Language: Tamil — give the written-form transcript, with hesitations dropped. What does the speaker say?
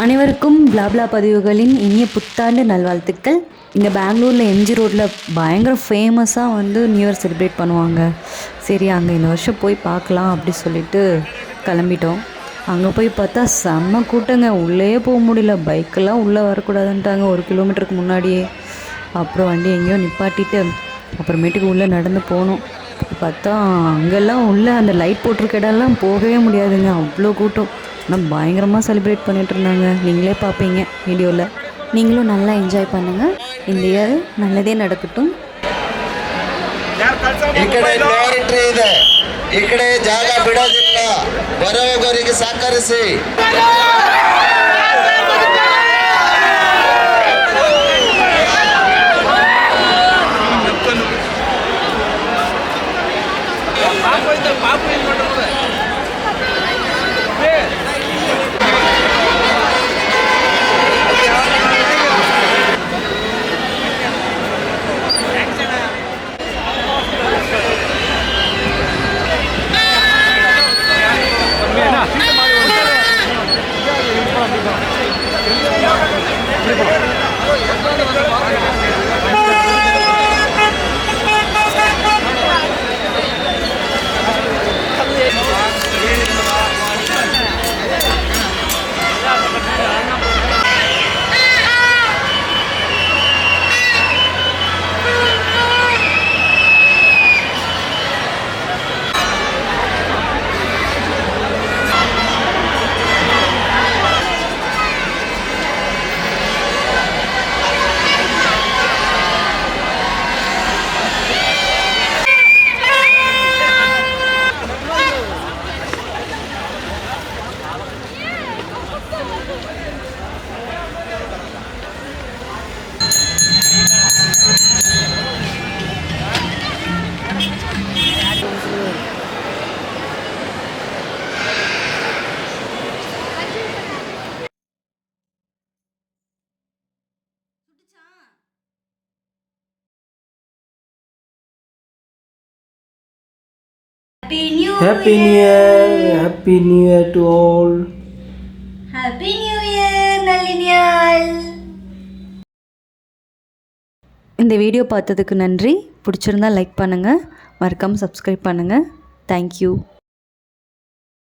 அனைவருக்கும் பிளாப்லா பதிவுகளின் இனிய புத்தாண்டு நல்வாழ்த்துக்கள். இங்கே பெங்களூரில் எம்ஜி ரோட்டில் பயங்கர ஃபேமஸாக நியூ இயர் செலிப்ரேட் பண்ணுவாங்க. சரி அங்கே இந்த வருஷம் போய் பார்க்கலாம் அப்படி சொல்லிட்டு கிளம்பிட்டோம். அங்கே போய் பார்த்தா செம்ம கூட்டங்க, உள்ளே போக முடியல. பைக்கெல்லாம் உள்ளே வரக்கூடாதுன்ட்டாங்க 1 கிலோமீட்டருக்கு முன்னாடியே. அப்புறம் வண்டி எங்கேயோ நிப்பாட்டிட்டு அப்புறமேட்டுக்கு உள்ளே நடந்து போனோம். பார்த்தா அங்கெல்லாம் உள்ளே அந்த லைட் போட்டிருக்க இடம்லாம் போகவே முடியாதுங்க, அவ்வளோ கூட்டம். ஆனால் பயங்கரமாக செலிப்ரேட் பண்ணிகிட்டு இருந்தாங்க. நீங்களே பார்ப்பீங்க வீடியோவில். நீங்களும் நல்லா என்ஜாய் பண்ணுங்கள். இந்த இயர் நல்லதே நடக்கட்டும். ಇಕಡೆ ಜಾಗ ಬಿಡೋದಿಲ್ಲ, ಬರೋವರಿಗೆ ಸಹಕರಿಸಿ. Happy New Year! Happy New Year to all! Happy New Year, நல்லினியால். இந்த வீடியோ பார்த்ததுக்கு நன்றி. பிடிச்சிருந்தா லைக் பண்ணுங்கள், மறக்காமல் சப்ஸ்கிரைப் பண்ணுங்கள். தேங்க்யூ.